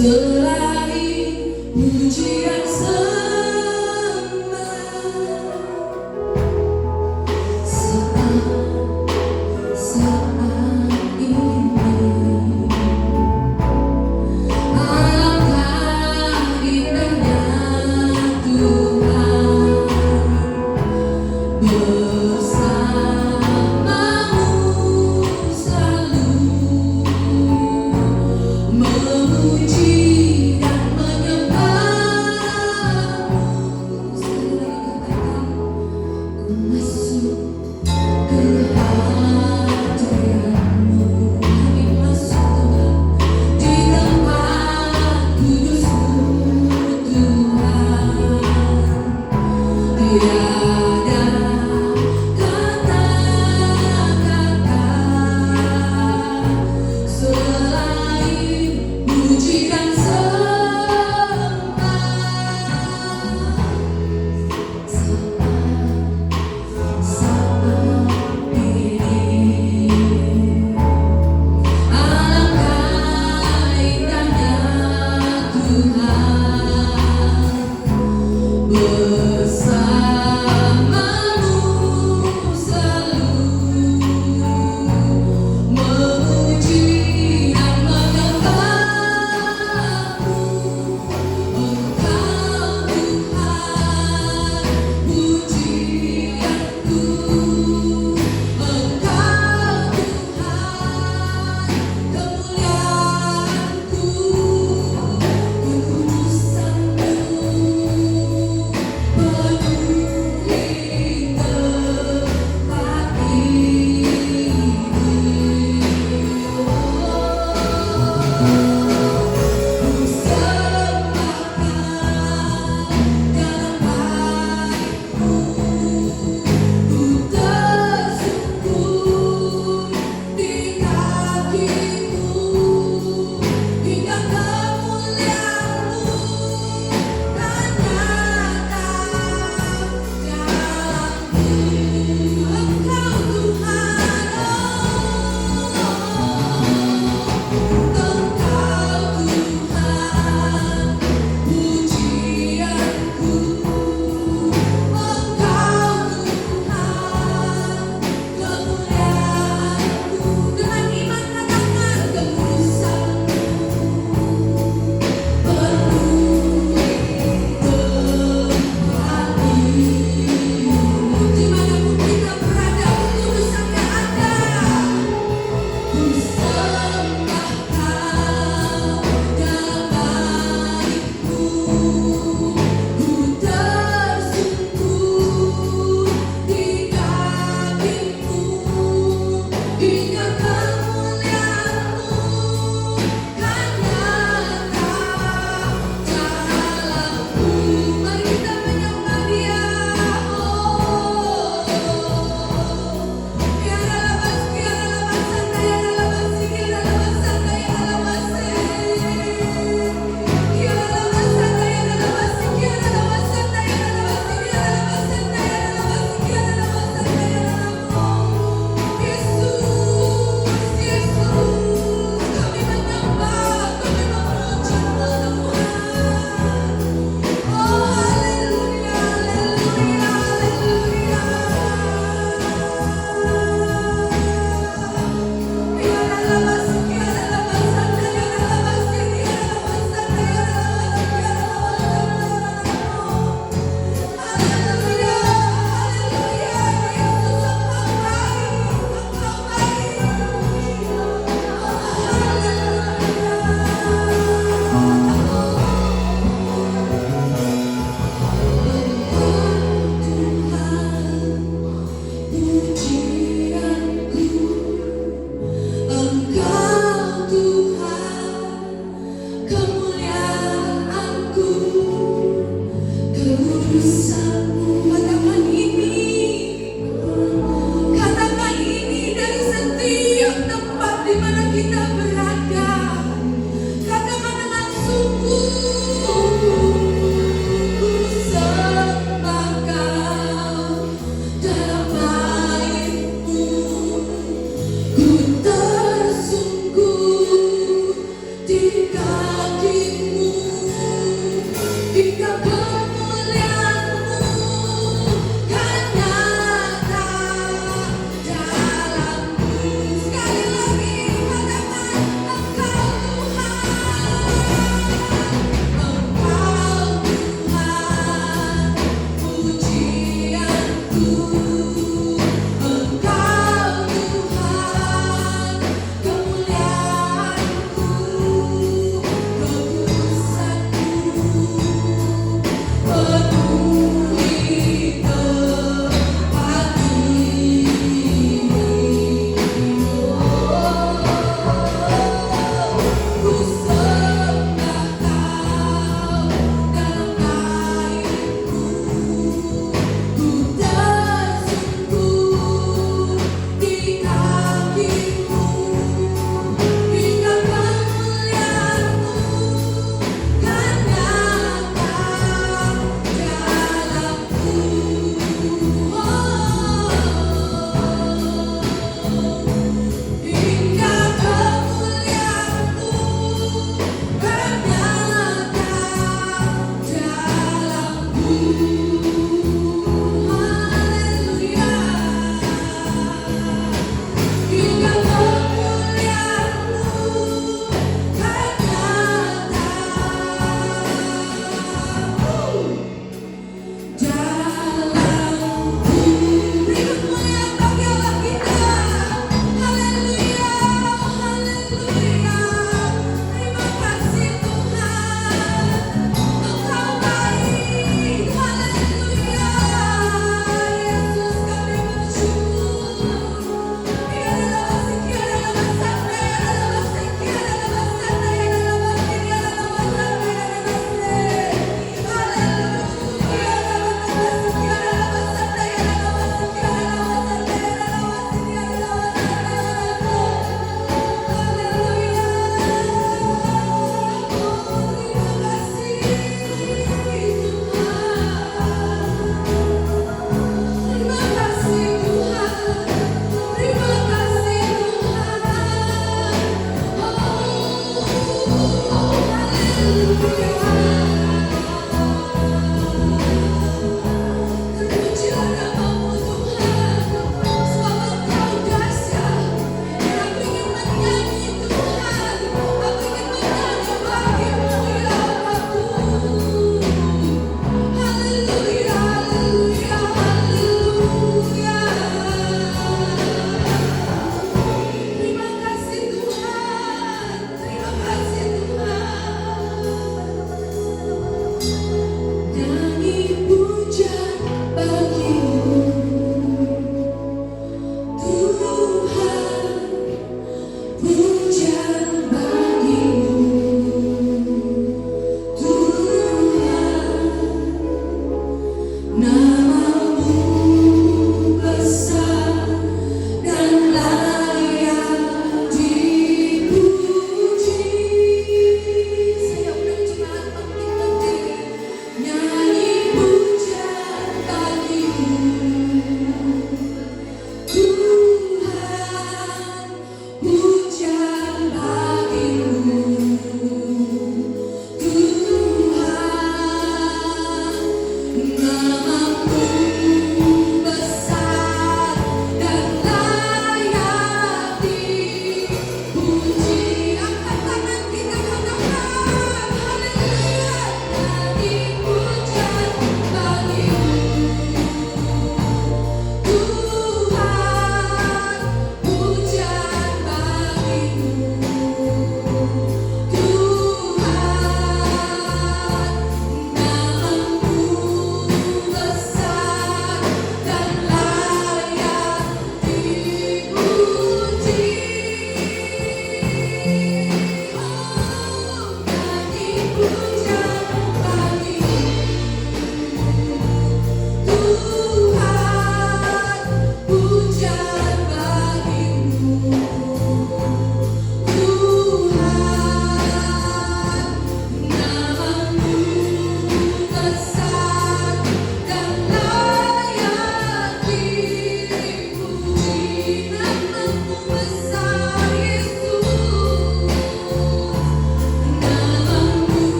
selain pujian sembah. Saat ini alangkah indahnya Tuhan bersamamu selalu, memuji dan menyembah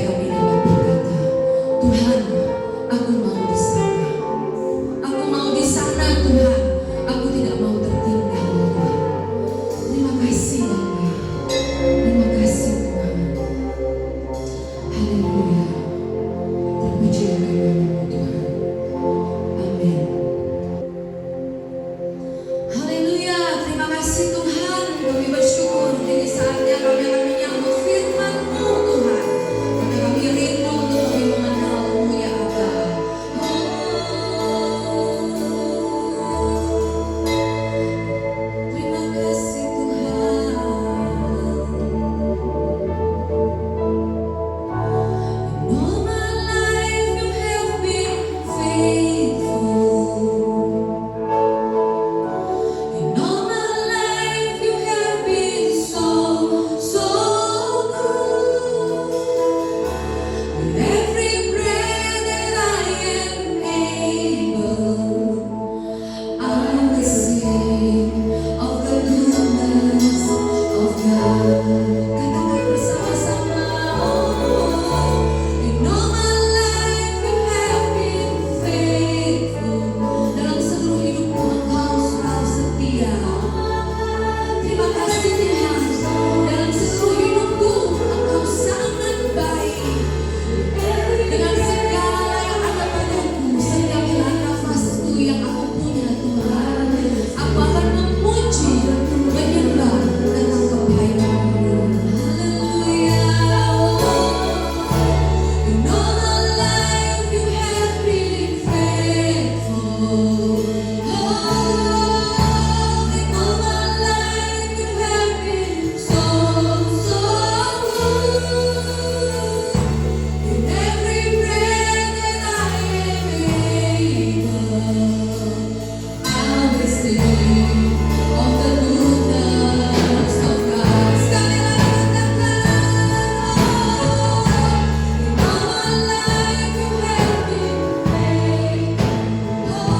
kami dapat berkata, Tuhan, aku mau di sana. Aku mau di sana Tuhan. Aku tidak mau tertinggal Tuhan. Terima kasih Bapa. Terima kasih Tuhan. Haleluya. Terpuji akan nama-Mu Tuhan. Amin. Haleluya. Terima kasih Tuhan. Kami bersyukur ini saatnya kami akan menyambut firman-Mu Tuhan. Karena kami rindu untuk kami mengenal-Mu ya Aba. Terima kasih Tuhan. In all my life you have been faithful. In all my life you have been so, so good. With every breath that I am able, I will sing of the goodness of God. Katakan bersama-sama. In all my life you have been faithful. Dalam seluruh hidupku Engkau selalu setia. Terima kasih Tuhan. Dalam seluruh hidupku Engkau sangat baik. Dengan segala yang ada padaku, setiap helai nafasku yang aku punya Tuhan, aku akan memuji, menyembah tentang kebaikan-Mu. Haleluya. In all my life you have been faithful. Oh, in all my life you have been so, so good. In every breath that I am able, I will sing of the goodness of God. Sekali lagi katakan, in all my life you have been faithful. In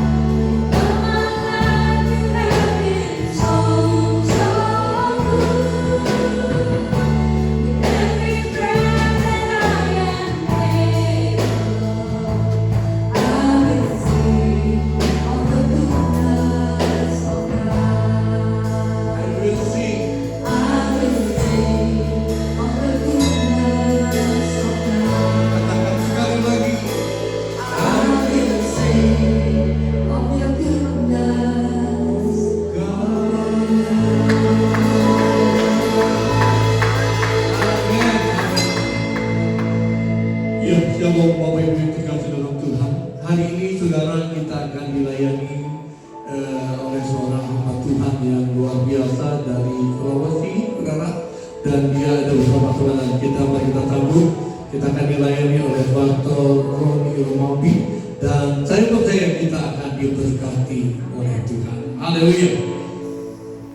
all my life you have been so, so good. In every breath that I am able, I will sing of the goodness of God. I will sing. I will sing of the goodness of God. Katakan sekali lagi. I will sing of your goodness. Ya, shalom Bapak Ibu yang dikasih dalam Tuhan. Hari ini saudara kita akan dilayani oleh seorang hamba Tuhan yang luar biasa dari Sulawesi, saudara. Dan dia ada bersama saudara kita. Mari kita sambut. Kita akan dilayani oleh Pastor Roni Romawi. Dan saya percaya kita akan diberkati oleh Tuhan. Haleluya.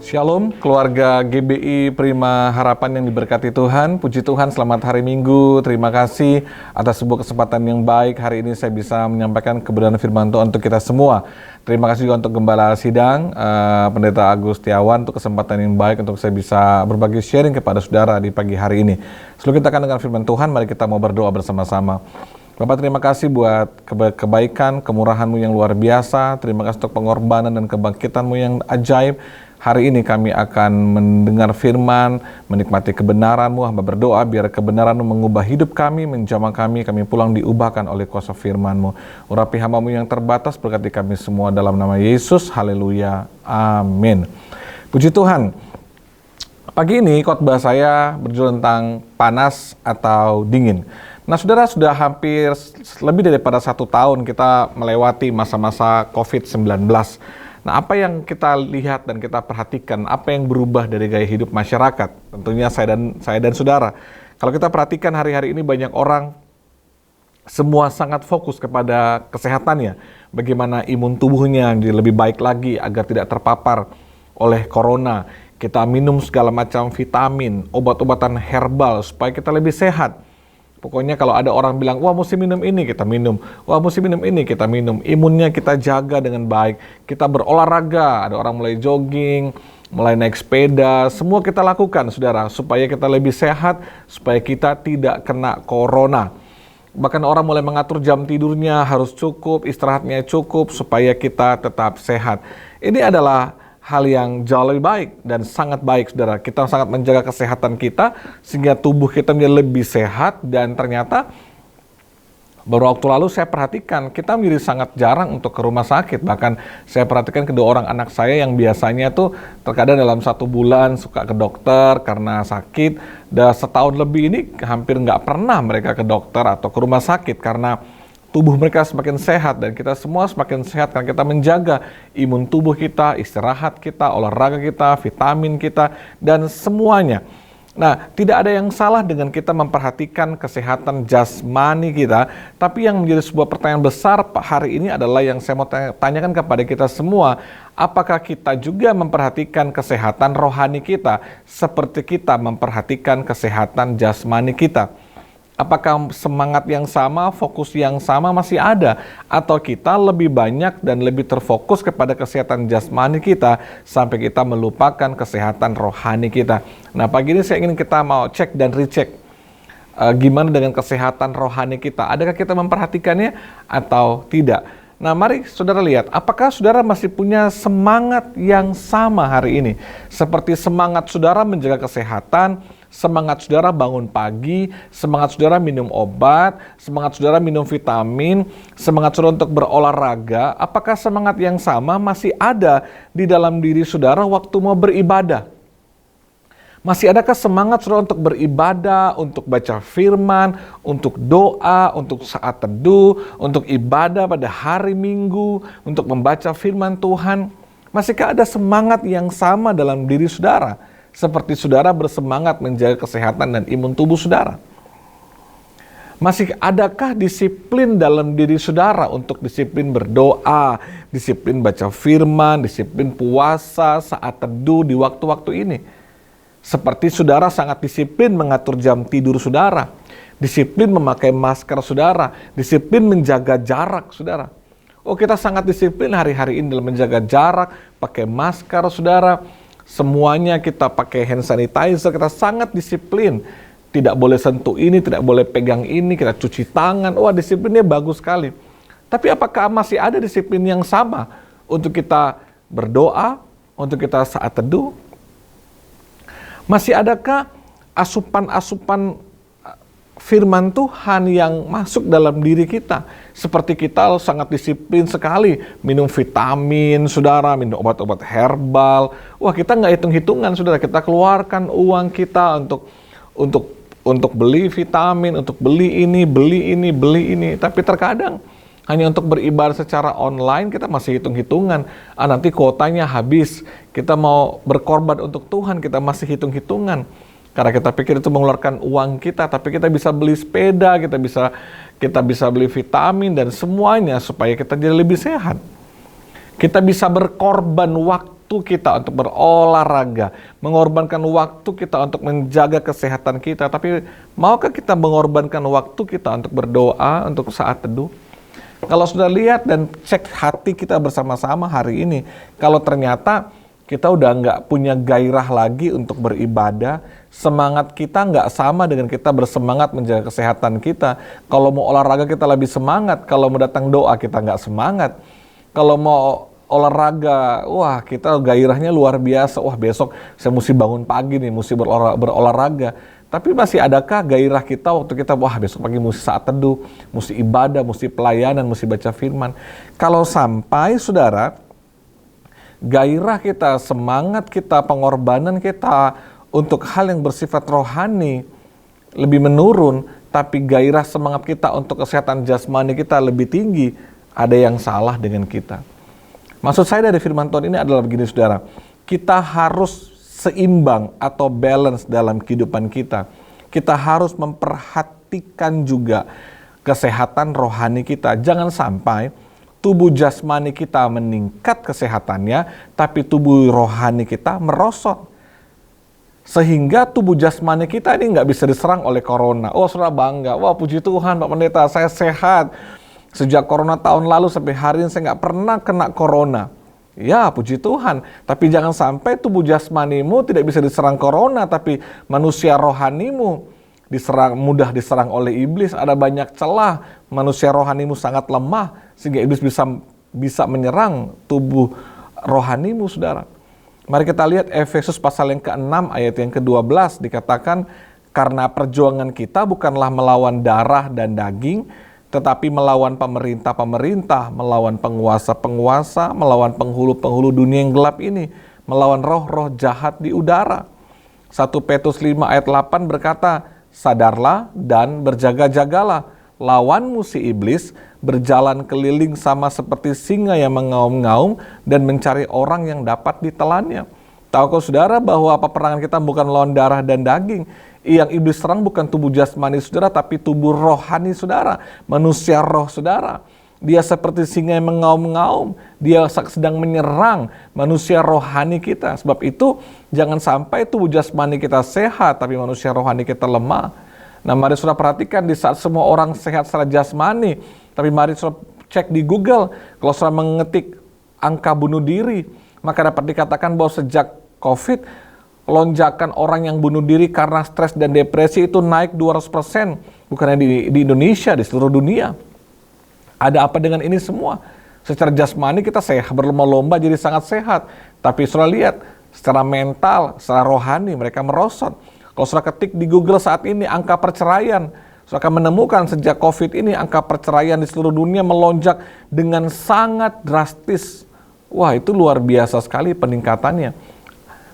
Shalom keluarga GBI Prima Harapan yang diberkati Tuhan. Puji Tuhan, selamat hari Minggu. Terima kasih atas sebuah kesempatan yang baik. Hari ini saya bisa menyampaikan kebenaran firman Tuhan untuk kita semua. Terima kasih juga untuk Gembala Sidang, Pendeta Agus Setiawan, untuk kesempatan yang baik untuk saya bisa berbagi sharing kepada saudara di pagi hari ini. Sebelum kita akan dengar firman Tuhan, mari kita mau berdoa bersama-sama. Bapak, terima kasih buat kebaikan, kemurahan-Mu yang luar biasa. Terima kasih untuk pengorbanan dan kebangkitan-Mu yang ajaib. Hari ini kami akan mendengar firman, menikmati kebenaran-Mu. Hamba berdoa biar kebenaran-Mu mengubah hidup kami, menjamah kami pulang diubahkan oleh kuasa firman-Mu. Urapi hamba-Mu yang terbatas, berkati kami semua dalam nama Yesus. Haleluya. Amin. Puji Tuhan. Pagi ini khotbah saya berjudul tentang panas atau dingin. Nah, saudara, sudah hampir lebih daripada 1 tahun kita melewati masa-masa COVID-19. Nah, apa yang kita lihat dan kita perhatikan, apa yang berubah dari gaya hidup masyarakat? Tentunya saya dan saudara. Kalau kita perhatikan hari-hari ini banyak orang semua sangat fokus kepada kesehatannya. Bagaimana imun tubuhnya jadi lebih baik lagi agar tidak terpapar oleh corona. Kita minum segala macam vitamin, obat-obatan herbal supaya kita lebih sehat. Pokoknya kalau ada orang bilang, wah mesti minum ini, kita minum. Wah mesti minum ini, kita minum. Imunnya kita jaga dengan baik. Kita berolahraga, ada orang mulai jogging, mulai naik sepeda, semua kita lakukan, saudara, supaya kita lebih sehat, supaya kita tidak kena corona. Bahkan orang mulai mengatur jam tidurnya harus cukup, istirahatnya cukup, supaya kita tetap sehat. Ini adalah hal yang jauh lebih baik dan sangat baik, saudara. Kita sangat menjaga kesehatan kita sehingga tubuh kita menjadi lebih sehat. Dan ternyata baru waktu lalu saya perhatikan kita menjadi sangat jarang untuk ke rumah sakit. Bahkan saya perhatikan kedua orang anak saya yang biasanya tuh terkadang dalam 1 bulan suka ke dokter karena sakit. Dan setahun lebih ini hampir nggak pernah mereka ke dokter atau ke rumah sakit karena tubuh mereka semakin sehat dan kita semua semakin sehat karena kita menjaga imun tubuh kita, istirahat kita, olahraga kita, vitamin kita, dan semuanya. Nah, tidak ada yang salah dengan kita memperhatikan kesehatan jasmani kita, tapi yang menjadi sebuah pertanyaan besar hari ini adalah yang saya mau tanyakan kepada kita semua, apakah kita juga memperhatikan kesehatan rohani kita seperti kita memperhatikan kesehatan jasmani kita? Apakah semangat yang sama, fokus yang sama masih ada? Atau kita lebih banyak dan lebih terfokus kepada kesehatan jasmani kita sampai kita melupakan kesehatan rohani kita? Nah, pagi ini saya ingin kita mau cek dan recheck. Gimana dengan kesehatan rohani kita? Adakah kita memperhatikannya atau tidak? Nah, mari saudara lihat, apakah saudara masih punya semangat yang sama hari ini? Seperti semangat saudara menjaga kesehatan, semangat saudara bangun pagi, semangat saudara minum obat, semangat saudara minum vitamin, semangat saudara untuk berolahraga, apakah semangat yang sama masih ada di dalam diri saudara waktu mau beribadah? Masih adakah semangat saudara untuk beribadah, untuk baca firman, untuk doa, untuk saat teduh, untuk ibadah pada hari Minggu, untuk membaca firman Tuhan? Masihkah ada semangat yang sama dalam diri saudara? Seperti saudara bersemangat menjaga kesehatan dan imun tubuh saudara. Masih adakah disiplin dalam diri saudara untuk disiplin berdoa, disiplin baca firman, disiplin puasa, saat teduh di waktu-waktu ini? Seperti saudara sangat disiplin mengatur jam tidur saudara, disiplin memakai masker saudara, disiplin menjaga jarak saudara. Oh, kita sangat disiplin hari-hari ini dalam menjaga jarak, pakai masker saudara. Semuanya kita pakai hand sanitizer, kita sangat disiplin. Tidak boleh sentuh ini, tidak boleh pegang ini, kita cuci tangan. Wah, disiplinnya bagus sekali. Tapi apakah masih ada disiplin yang sama untuk kita berdoa, untuk kita saat teduh? Masih adakah asupan-asupan firman Tuhan yang masuk dalam diri kita? Seperti kita sangat disiplin sekali minum vitamin, saudara, minum obat-obat herbal. Wah, kita nggak hitung-hitungan, saudara. Kita keluarkan uang kita untuk beli vitamin, untuk beli ini, beli ini, beli ini. Tapi terkadang hanya untuk beribadah secara online kita masih hitung-hitungan. Nanti kuotanya habis. Kita mau berkorban untuk Tuhan, kita masih hitung-hitungan. Karena kita pikir itu mengeluarkan uang kita, tapi kita bisa beli sepeda, kita bisa beli vitamin dan semuanya supaya kita jadi lebih sehat. Kita bisa berkorban waktu kita untuk berolahraga, mengorbankan waktu kita untuk menjaga kesehatan kita. Tapi maukah kita mengorbankan waktu kita untuk berdoa, untuk saat teduh? Kalau sudah lihat dan cek hati kita bersama-sama hari ini, kalau ternyata kita udah nggak punya gairah lagi untuk beribadah, semangat kita nggak sama dengan kita bersemangat menjaga kesehatan kita. Kalau mau olahraga kita lebih semangat, kalau mau datang doa kita nggak semangat. Kalau mau olahraga, wah kita gairahnya luar biasa, wah besok saya mesti bangun pagi nih, mesti berolahraga. Tapi masih adakah gairah kita waktu kita, wah besok pagi mesti saat teduh, mesti ibadah, mesti pelayanan, mesti baca firman. Kalau sampai saudara, gairah kita, semangat kita, pengorbanan kita untuk hal yang bersifat rohani lebih menurun, tapi gairah semangat kita untuk kesehatan jasmani kita lebih tinggi, ada yang salah dengan kita. Maksud saya dari firman Tuhan ini adalah begini saudara, kita harus seimbang atau balance dalam kehidupan kita. Kita harus memperhatikan juga kesehatan rohani kita. Jangan sampai tubuh jasmani kita meningkat kesehatannya, tapi tubuh rohani kita merosot. Sehingga tubuh jasmani kita ini nggak bisa diserang oleh corona. Oh, saudara bangga, wah puji Tuhan Pak Pendeta, saya sehat. Sejak corona tahun lalu sampai hari ini saya nggak pernah kena corona. Ya, puji Tuhan. Tapi jangan sampai tubuh jasmanimu tidak bisa diserang corona, tapi manusia rohanimu mudah diserang oleh iblis. Ada banyak celah. Manusia rohanimu sangat lemah sehingga iblis bisa menyerang tubuh rohanimu, saudara. Mari kita lihat Efesus pasal yang ke-6 ayat yang ke-12, dikatakan, karena perjuangan kita bukanlah melawan darah dan daging, tetapi melawan pemerintah-pemerintah, melawan penguasa-penguasa, melawan penghulu-penghulu dunia yang gelap ini, melawan roh-roh jahat di udara. 1 Petrus 5 ayat 8 berkata, sadarlah dan berjaga-jagalah, lawanmu si iblis berjalan keliling sama seperti singa yang mengaum-ngaum dan mencari orang yang dapat ditelannya. Tahukah saudara bahwa peperangan kita bukan lawan darah dan daging? Yang iblis serang bukan tubuh jasmani saudara, tapi tubuh rohani saudara, manusia roh saudara. Dia seperti singa yang mengaum-ngaum, dia sedang menyerang manusia rohani kita. Sebab itu jangan sampai tubuh jasmani kita sehat, tapi manusia rohani kita lemah. Nah, mari saudara perhatikan, di saat semua orang sehat secara jasmani, tapi mari saudara cek di Google, kalau saudara mengetik angka bunuh diri, maka dapat dikatakan bahwa sejak COVID, lonjakan orang yang bunuh diri karena stres dan depresi itu naik 200%. Bukan hanya di Indonesia, di seluruh dunia. Ada apa dengan ini semua? Secara jasmani kita sehat, berlomba-lomba jadi sangat sehat. Tapi saudara lihat, secara mental, secara rohani mereka merosot. Kalau saudara ketik di Google saat ini angka perceraian, saudara akan menemukan sejak COVID ini angka perceraian di seluruh dunia melonjak dengan sangat drastis. Wah, itu luar biasa sekali peningkatannya.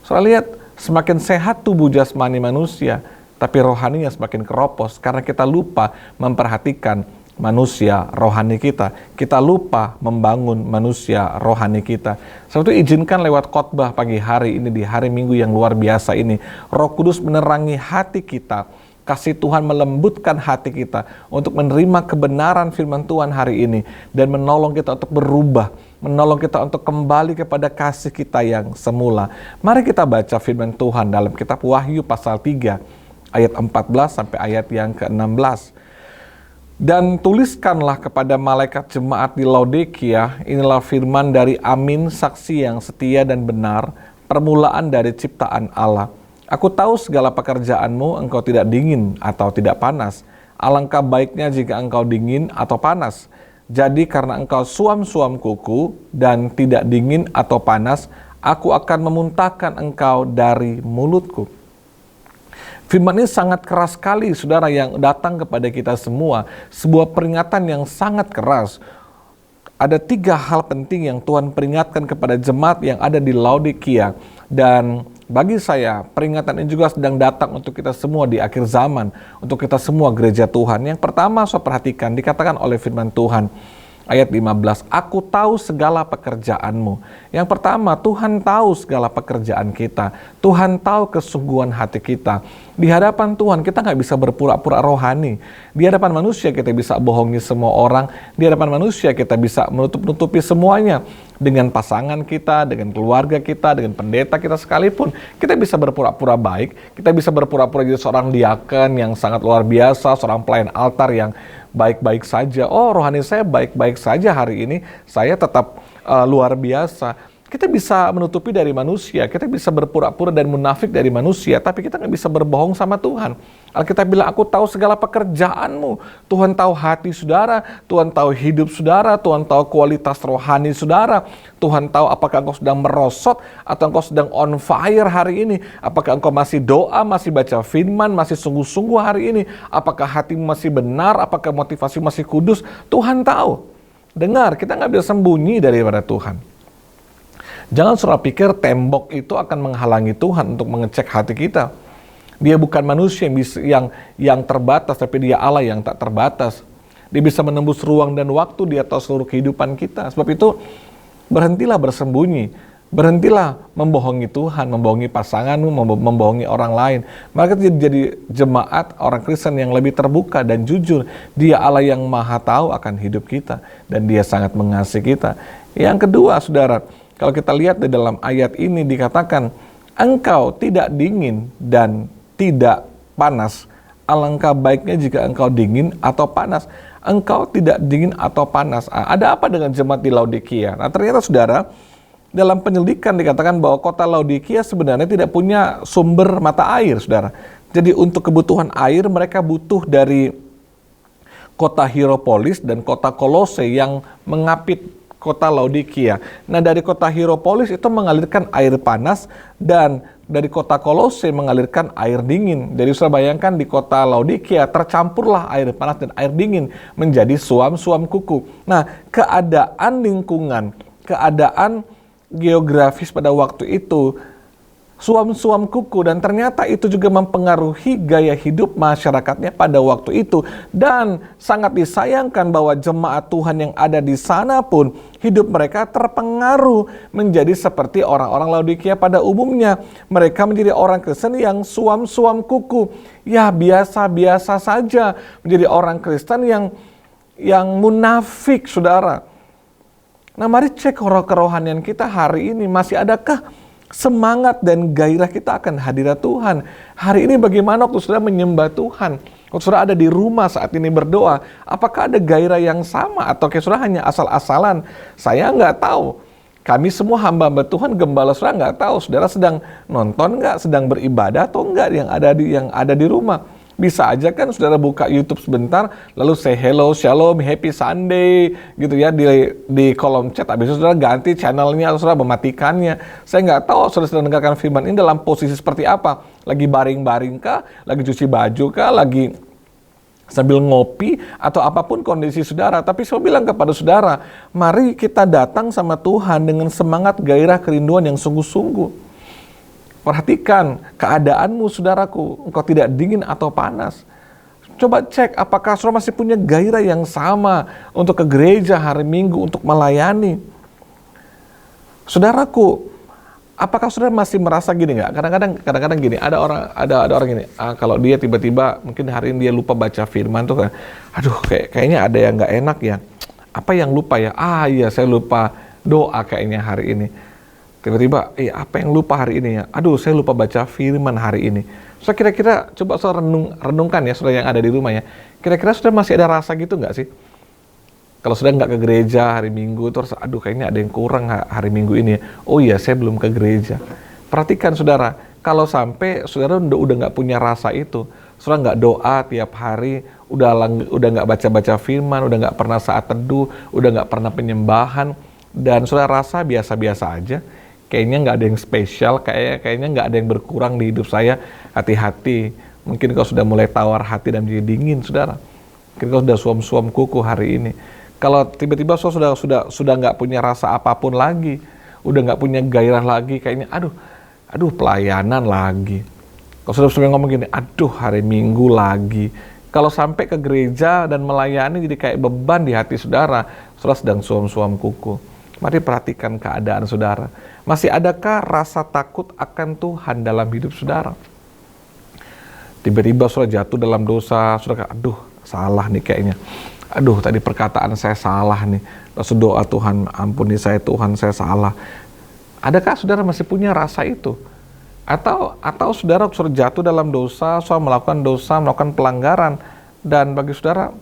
Saudara lihat, semakin sehat tubuh jasmani manusia, tapi rohaninya semakin keropos karena kita lupa memperhatikan manusia rohani kita. Kita lupa membangun manusia rohani kita. Sebab itu izinkan lewat khotbah pagi hari ini di hari Minggu yang luar biasa ini, Roh Kudus menerangi hati kita. Kasih Tuhan melembutkan hati kita untuk menerima kebenaran firman Tuhan hari ini dan menolong kita untuk berubah, menolong kita untuk kembali kepada kasih kita yang semula. Mari kita baca firman Tuhan dalam kitab Wahyu pasal 3 ayat 14 sampai ayat yang ke-16. Dan tuliskanlah kepada malaikat jemaat di Laodikia, inilah firman dari Amin, saksi yang setia dan benar, permulaan dari ciptaan Allah. Aku tahu segala pekerjaanmu, engkau tidak dingin atau tidak panas. Alangkah baiknya jika engkau dingin atau panas. Jadi karena engkau suam-suam kuku dan tidak dingin atau panas, aku akan memuntahkan engkau dari mulutku. Firman ini sangat keras sekali, saudara, yang datang kepada kita semua. Sebuah peringatan yang sangat keras. Ada 3 hal penting yang Tuhan peringatkan kepada jemaat yang ada di Laodikia. Dan bagi saya, peringatan ini juga sedang datang untuk kita semua di akhir zaman, untuk kita semua gereja Tuhan. Yang pertama, saya perhatikan, dikatakan oleh firman Tuhan, ayat 15, aku tahu segala pekerjaanmu. Yang pertama, Tuhan tahu segala pekerjaan kita. Tuhan tahu kesungguhan hati kita. Di hadapan Tuhan, kita nggak bisa berpura-pura rohani. Di hadapan manusia, kita bisa bohongi semua orang. Di hadapan manusia, kita bisa menutup-nutupi semuanya. Dengan pasangan kita, dengan keluarga kita, dengan pendeta kita sekalipun. Kita bisa berpura-pura baik. Kita bisa berpura-pura jadi seorang diaken yang sangat luar biasa, seorang pelayan altar yang baik-baik saja. Oh, rohani saya baik-baik saja hari ini. Saya tetap luar biasa. Kita bisa menutupi dari manusia, kita bisa berpura-pura dan munafik dari manusia, tapi kita nggak bisa berbohong sama Tuhan. Alkitab bilang, aku tahu segala pekerjaanmu. Tuhan tahu hati saudara, Tuhan tahu hidup saudara, Tuhan tahu kualitas rohani saudara. Tuhan tahu apakah engkau sedang merosot atau engkau sedang on fire hari ini. Apakah engkau masih doa, masih baca firman, masih sungguh-sungguh hari ini. Apakah hatimu masih benar, apakah motivasi masih kudus. Tuhan tahu. Dengar, kita nggak bisa sembunyi daripada Tuhan. Jangan saudara pikir tembok itu akan menghalangi Tuhan untuk mengecek hati kita. Dia bukan manusia yang terbatas, tapi dia Allah yang tak terbatas. Dia bisa menembus ruang dan waktu di atas seluruh kehidupan kita. Sebab itu, berhentilah bersembunyi. Berhentilah membohongi Tuhan, membohongi pasanganmu, membohongi orang lain. Maka jadi jemaat orang Kristen yang lebih terbuka dan jujur. Dia Allah yang maha tahu akan hidup kita. Dan dia sangat mengasihi kita. Yang kedua, saudara, kalau kita lihat di dalam ayat ini dikatakan, engkau tidak dingin dan tidak panas. Alangkah baiknya jika engkau dingin atau panas. Engkau tidak dingin atau panas. Ada apa dengan jemaat di Laodikia? Nah, ternyata saudara, dalam penyelidikan dikatakan bahwa kota Laodikia sebenarnya tidak punya sumber mata air, saudara. Jadi untuk kebutuhan air mereka butuh dari kota Hierapolis dan kota Kolose yang mengapit kota Laodikia. Nah, dari kota Hierapolis itu mengalirkan air panas dan dari kota Kolose mengalirkan air dingin. Jadi saudara bayangkan di kota Laodikia tercampurlah air panas dan air dingin menjadi suam-suam kuku. Nah, keadaan lingkungan, keadaan geografis pada waktu itu suam-suam kuku, dan ternyata itu juga mempengaruhi gaya hidup masyarakatnya pada waktu itu. Dan sangat disayangkan bahwa jemaat Tuhan yang ada di sana pun hidup mereka terpengaruh menjadi seperti orang-orang Laodikia pada umumnya. Mereka menjadi orang Kristen yang suam-suam kuku, ya biasa-biasa saja, menjadi orang Kristen yang munafik, saudara. Nah, mari cek kerohanian kita hari ini, masih adakah semangat dan gairah kita akan hadirat Tuhan? Hari ini bagaimana waktu saudara menyembah Tuhan? Waktu saudara ada di rumah saat ini berdoa, apakah ada gairah yang sama? Atau kayak saudara hanya asal-asalan? Saya nggak tahu. Kami semua hamba-hamba Tuhan, gembala saudara nggak tahu. Saudara sedang nonton nggak? Sedang beribadah atau nggak yang ada di rumah? Bisa aja kan saudara buka YouTube sebentar, lalu say hello, shalom, happy Sunday, gitu ya, di kolom chat. Habis itu saudara ganti channelnya atau saudara mematikannya. Saya nggak tahu saudara sedang mendengarkan firman ini dalam posisi seperti apa. Lagi baring-baring kah? Lagi cuci baju kah? Lagi sambil ngopi? Atau apapun kondisi saudara. Tapi saya bilang kepada saudara, mari kita datang sama Tuhan dengan semangat, gairah, kerinduan yang sungguh-sungguh. Perhatikan keadaanmu, saudaraku, engkau tidak dingin atau panas. Coba cek apakah saudara masih punya gairah yang sama untuk ke gereja hari Minggu untuk melayani. Saudaraku, apakah saudara masih merasa gini nggak? Kadang-kadang gini, ada orang gini, kalau dia tiba-tiba mungkin hari ini dia lupa baca firman tuh kan, aduh kayaknya ada yang nggak enak ya. Apa yang lupa ya? Iya saya lupa doa kayaknya hari ini. Tiba-tiba, apa yang lupa hari ini ya? Aduh, saya lupa baca firman hari ini. So kira-kira coba saudara renungkan ya, saudara yang ada di rumah ya. Kira-kira saudara masih ada rasa gitu nggak sih? Kalau saudara nggak ke gereja hari Minggu, terus aduh kayaknya ada yang kurang hari Minggu ini ya. Oh iya, saya belum ke gereja. Perhatikan saudara, kalau sampai saudara udah nggak punya rasa itu, saudara nggak doa tiap hari, udah nggak baca-baca firman, udah nggak pernah saat teduh, udah nggak pernah penyembahan, dan saudara rasa biasa-biasa aja, kayaknya nggak ada yang spesial, kayaknya nggak ada yang berkurang di hidup saya. Hati-hati, mungkin kau sudah mulai tawar hati dan menjadi dingin, saudara. Mungkin kau sudah suam-suam kuku hari ini. Kalau tiba-tiba sudah nggak punya rasa apapun lagi, udah nggak punya gairah lagi, kayaknya aduh pelayanan lagi. Kalau sudah ngomong gini, aduh hari Minggu lagi. Kalau sampai ke gereja dan melayani jadi kayak beban di hati saudara sedang suam-suam kuku. Mari perhatikan keadaan saudara. Masih adakah rasa takut akan Tuhan dalam hidup saudara? Tiba-tiba saudara jatuh dalam dosa, saudara aduh salah nih kayaknya. Aduh tadi perkataan saya salah nih. Lalu doa, Tuhan ampuni saya, Tuhan saya salah. Adakah saudara masih punya rasa itu? Atau saudara jatuh dalam dosa, saudara melakukan pelanggaran, dan bagi saudara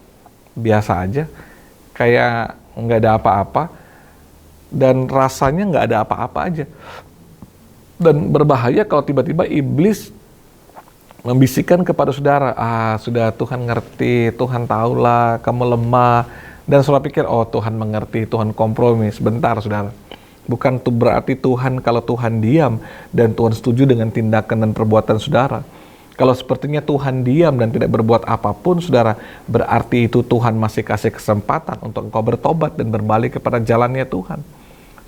biasa aja, kayak nggak ada apa-apa, dan rasanya nggak ada apa-apa aja. Dan berbahaya kalau tiba-tiba iblis membisikkan kepada saudara, sudah Tuhan ngerti, Tuhan tahulah kamu lemah, dan saudara pikir, oh Tuhan mengerti, Tuhan kompromi. Sebentar saudara, bukan itu berarti Tuhan kalau Tuhan diam dan Tuhan setuju dengan tindakan dan perbuatan saudara. Kalau sepertinya Tuhan diam dan tidak berbuat apapun, saudara, berarti itu Tuhan masih kasih kesempatan untuk engkau bertobat dan berbalik kepada jalannya Tuhan.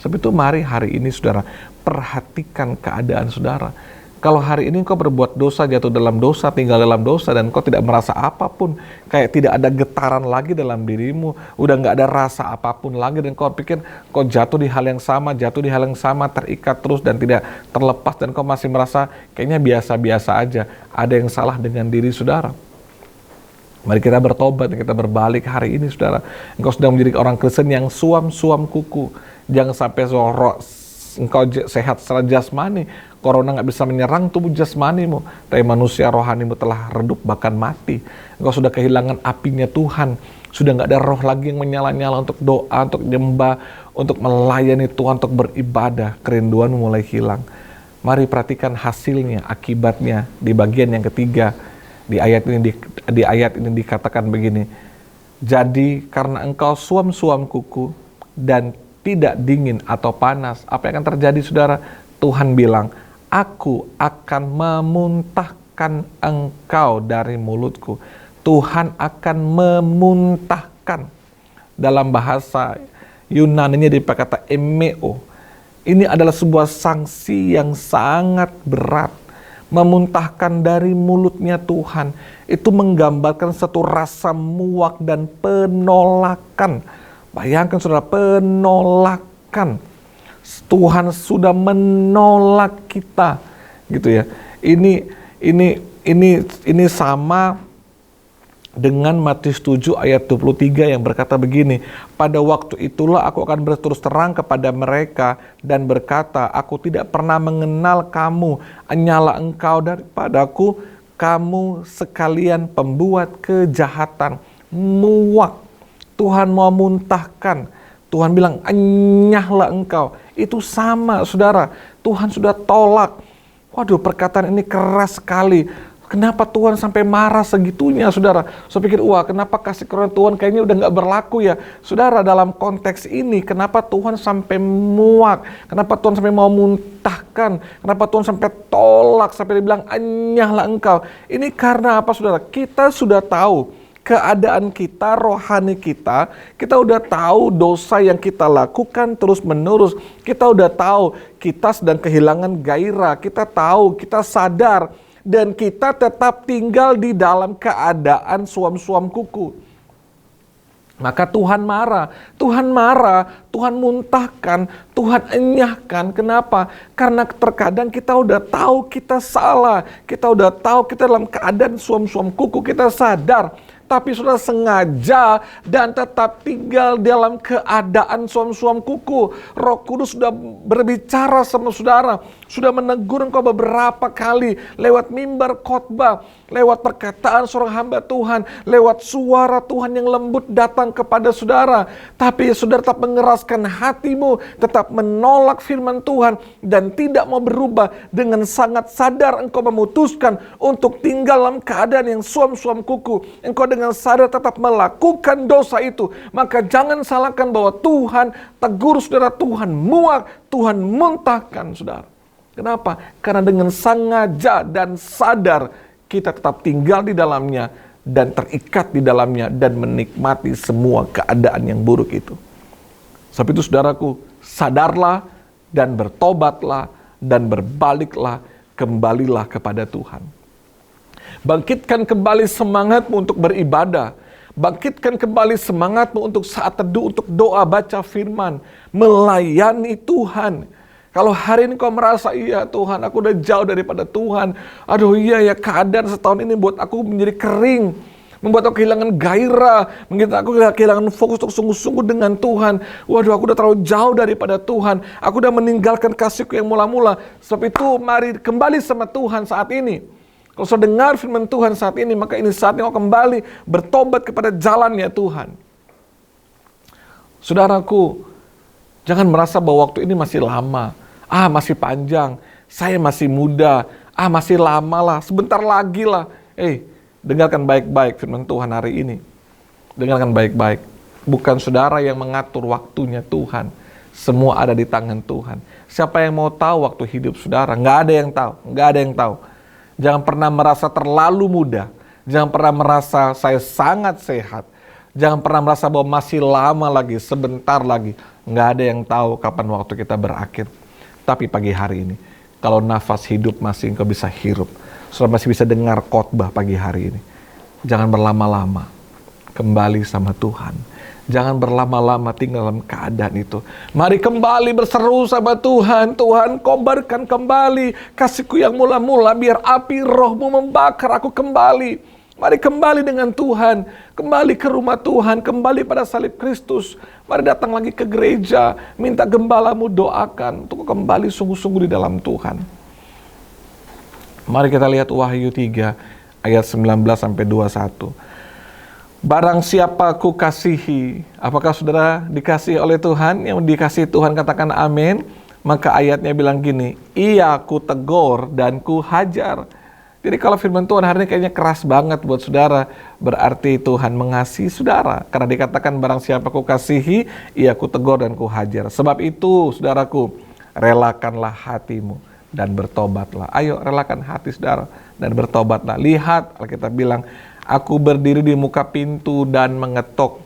Sebab itu mari hari ini saudara, perhatikan keadaan saudara. Kalau hari ini engkau berbuat dosa, jatuh dalam dosa, tinggal dalam dosa, dan engkau tidak merasa apapun, kayak tidak ada getaran lagi dalam dirimu, udah nggak ada rasa apapun lagi, dan engkau pikir kau jatuh di hal yang sama, terikat terus dan tidak terlepas, dan engkau masih merasa kayaknya biasa-biasa aja, ada yang salah dengan diri saudara. Mari kita bertobat, kita berbalik hari ini saudara. Engkau sedang menjadi orang Kristen yang suam-suam kuku. Jangan sampai engkau sehat secara jasmani, corona nggak bisa menyerang tubuh jasmanimu, tapi manusia rohanimu telah redup bahkan mati. Engkau sudah kehilangan apinya Tuhan, sudah nggak ada roh lagi yang menyala-nyala untuk doa, untuk nyembah, untuk melayani Tuhan, untuk beribadah, kerinduan mulai hilang. Mari perhatikan hasilnya, akibatnya di bagian yang ketiga. Di ayat ini dikatakan begini. Jadi karena engkau suam-suam kuku dan tidak dingin atau panas, apa yang akan terjadi saudara? Tuhan bilang, aku akan memuntahkan engkau dari mulutku. Tuhan akan memuntahkan. Dalam bahasa Yunani dipakai kata emeo. Ini adalah sebuah sanksi yang sangat berat. Memuntahkan dari mulutnya Tuhan. Itu menggambarkan satu rasa muak dan penolakan. Bayangkan saudara, penolakan. Tuhan sudah menolak kita. Gitu ya. Ini sama dengan Matius 7 ayat 23 yang berkata begini, pada waktu itulah aku akan berterus terang kepada mereka dan berkata, aku tidak pernah mengenal kamu, hanyalah engkau daripadaku, kamu sekalian pembuat kejahatan. Muak, Tuhan mau muntahkan, Tuhan bilang, enyahlah engkau. Itu sama saudara, Tuhan sudah tolak. Waduh, perkataan ini keras sekali. Kenapa Tuhan sampai marah segitunya, saudara? Saya pikir, wah, kenapa kasih karunia Tuhan kayaknya udah nggak berlaku ya? Saudara, dalam konteks ini, kenapa Tuhan sampai muak? Kenapa Tuhan sampai mau muntahkan? Kenapa Tuhan sampai tolak? Sampai dibilang, enyahlah engkau. Ini karena apa, saudara? Kita sudah tahu keadaan kita, rohani kita udah tahu dosa yang kita lakukan terus menerus. Kita udah tahu kita sedang kehilangan gairah. Kita tahu, kita sadar. Dan kita tetap tinggal di dalam keadaan suam-suam kuku. Maka Tuhan marah, Tuhan muntahkan, Tuhan enyahkan. Kenapa? Karena terkadang kita udah tahu kita salah, kita udah tahu kita dalam keadaan suam-suam kuku, kita sadar. Tapi sudah sengaja dan tetap tinggal dalam keadaan suam-suam kuku. Roh Kudus sudah berbicara sama saudara, sudah menegur engkau beberapa kali lewat mimbar khotbah, lewat perkataan seorang hamba Tuhan, lewat suara Tuhan yang lembut datang kepada saudara. Tapi saudara tetap mengeraskan hatimu, tetap menolak firman Tuhan dan tidak mau berubah. Dengan sangat sadar engkau memutuskan untuk tinggal dalam keadaan yang suam-suam kuku. Engkau dengan sadar tetap melakukan dosa itu, maka jangan salahkan bahwa Tuhan tegur saudara, Tuhan muak, Tuhan muntahkan saudara. Kenapa? Karena dengan sengaja dan sadar kita tetap tinggal di dalamnya dan terikat di dalamnya dan menikmati semua keadaan yang buruk itu. Sebab itu saudaraku, sadarlah dan bertobatlah dan berbaliklah, kembalilah kepada Tuhan. Bangkitkan kembali semangatmu untuk beribadah. Bangkitkan kembali semangatmu untuk saat teduh, untuk doa, baca firman, melayani Tuhan. Kalau hari ini kau merasa, iya Tuhan, aku udah jauh daripada Tuhan. Aduh iya ya, keadaan setahun ini buat aku menjadi kering. Membuat aku kehilangan gairah, membuat aku kehilangan fokus untuk sungguh-sungguh dengan Tuhan. Waduh, aku udah terlalu jauh daripada Tuhan. Aku udah meninggalkan kasihku yang mula-mula. Sebab itu mari kembali sama Tuhan saat ini. Kalau saudara dengar firman Tuhan saat ini, maka ini saatnya kau kembali bertobat kepada jalannya Tuhan. Saudaraku, jangan merasa bahwa waktu ini masih lama. Masih panjang. Saya masih muda. Masih lama lah. Sebentar lagi lah. Dengarkan baik-baik firman Tuhan hari ini. Dengarkan baik-baik. Bukan saudara yang mengatur waktunya Tuhan. Semua ada di tangan Tuhan. Siapa yang mau tahu waktu hidup saudara? Nggak ada yang tahu. Nggak ada yang tahu. Jangan pernah merasa terlalu muda. Jangan pernah merasa saya sangat sehat. Jangan pernah merasa bahwa masih lama lagi, sebentar lagi. Nggak ada yang tahu kapan waktu kita berakhir. Tapi pagi hari ini, kalau nafas hidup masih engkau bisa hirup, saudara masih bisa dengar khotbah pagi hari ini. Jangan berlama-lama. Kembali sama Tuhan. Jangan berlama-lama tinggal dalam keadaan itu. Mari kembali berseru sama Tuhan. Tuhan, kobarkan kembali kasihku yang mula-mula. Biar api rohmu membakar aku kembali. Mari kembali dengan Tuhan. Kembali ke rumah Tuhan. Kembali pada salib Kristus. Mari datang lagi ke gereja. Minta gembalamu doakan. Untuk kembali sungguh-sungguh di dalam Tuhan. Mari kita lihat Wahyu 3 ayat 19-21. Barang siapa ku kasihi, apakah saudara dikasihi oleh Tuhan? Yang dikasihi Tuhan katakan amin. Maka ayatnya bilang gini, ia ku tegur dan ku hajar. Jadi kalau firman Tuhan hari ini kayaknya keras banget buat saudara, berarti Tuhan mengasihi saudara. Karena dikatakan barang siapa ku kasihi, ia ku tegur dan ku hajar. Sebab itu saudaraku, relakanlah hatimu dan bertobatlah. Ayo relakan hati saudara dan bertobatlah. Lihat, Alkitab bilang, aku berdiri di muka pintu dan mengetok.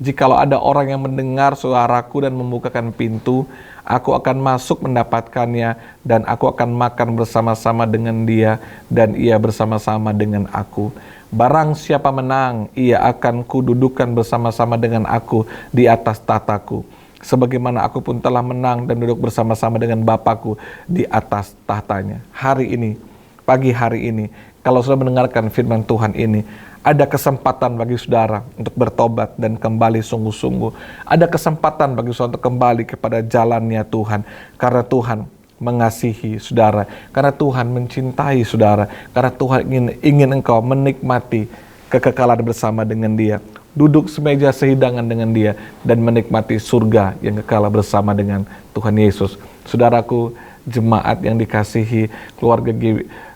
Jikalau ada orang yang mendengar suaraku dan membukakan pintu, aku akan masuk mendapatkannya dan aku akan makan bersama-sama dengan dia dan ia bersama-sama dengan aku. Barang siapa menang, ia akan kududukan bersama-sama dengan aku di atas tahtaku. Sebagaimana aku pun telah menang dan duduk bersama-sama dengan Bapakku di atas tahtanya. Hari ini, pagi hari ini, kalau sudah mendengarkan firman Tuhan ini, ada kesempatan bagi saudara untuk bertobat dan kembali sungguh-sungguh. Ada kesempatan bagi saudara untuk kembali kepada jalannya Tuhan. Karena Tuhan mengasihi saudara. Karena Tuhan mencintai saudara. Karena Tuhan ingin engkau menikmati kekekalan bersama dengan Dia. Duduk semeja sehidangan dengan Dia. Dan menikmati surga yang kekal bersama dengan Tuhan Yesus. Saudaraku, jemaat yang dikasihi,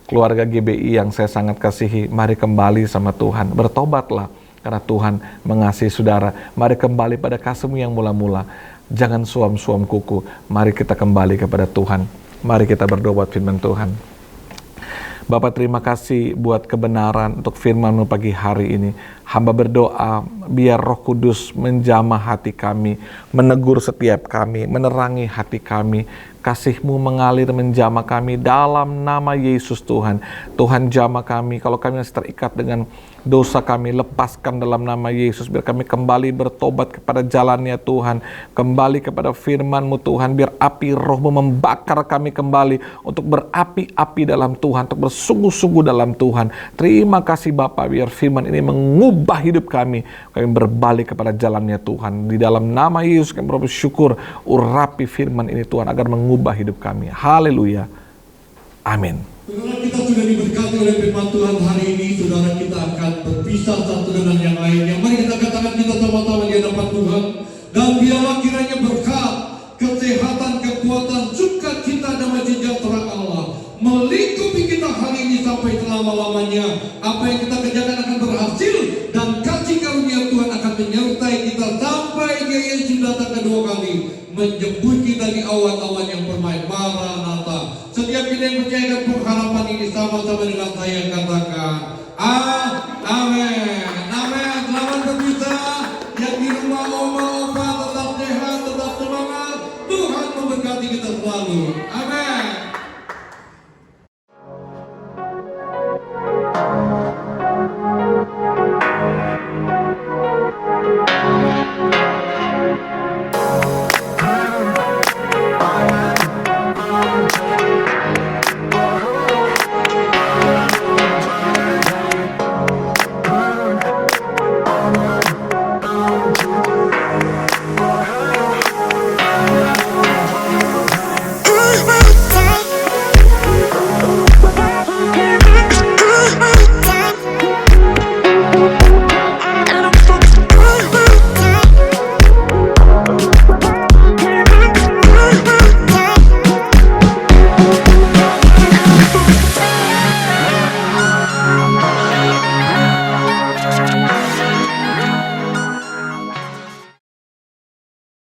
keluarga GBI yang saya sangat kasihi, mari kembali sama Tuhan, bertobatlah karena Tuhan mengasihi saudara. Mari kembali pada kasihmu yang mula-mula, jangan suam-suam kuku. Mari kita kembali kepada Tuhan. Mari kita berdoa buat firman Tuhan. Bapak, terima kasih buat kebenaran untuk firman-Mu pagi hari ini. Hamba berdoa biar Roh Kudus menjamah hati kami, menegur setiap kami, menerangi hati kami. Kasih-Mu mengalir menjamah kami dalam nama Yesus Tuhan. Tuhan, jamah kami, kalau kami masih terikat dengan dosa kami, lepaskan dalam nama Yesus. Biar kami kembali bertobat kepada jalannya Tuhan. Kembali kepada firman-Mu Tuhan. Biar api Roh-Mu membakar kami kembali untuk berapi-api dalam Tuhan, untuk bersungguh-sungguh dalam Tuhan. Terima kasih Bapa, biar firman ini mengubah hidup kami. Kami berbalik kepada jalannya Tuhan. Di dalam nama Yesus kami bersyukur, urapi firman ini Tuhan agar mengubah hidup kami. Haleluya. Amin. Saudara, kita sudah diberkati oleh firman Tuhan hari ini. Saudara, kita akan berpisah satu dengan yang lainnya. Mari kita katakan kita sama-sama di hadapan Tuhan. Dan biarlah kiranya berkat, kesehatan, kekuatan, sukacita, damai sejahtera Allah melingkupi kita hari ini sampai selama-lamanya. Apa yang kita kerjakan akan berhasil dan kasih karunia Tuhan akan menyertai kita sampai Dia Yesus datang kedua kali menjemput kita di awan-awan yang bermain. Maranatha. Setiap kita yang percayakan pengharapan ini sama-sama dengan saya katakan,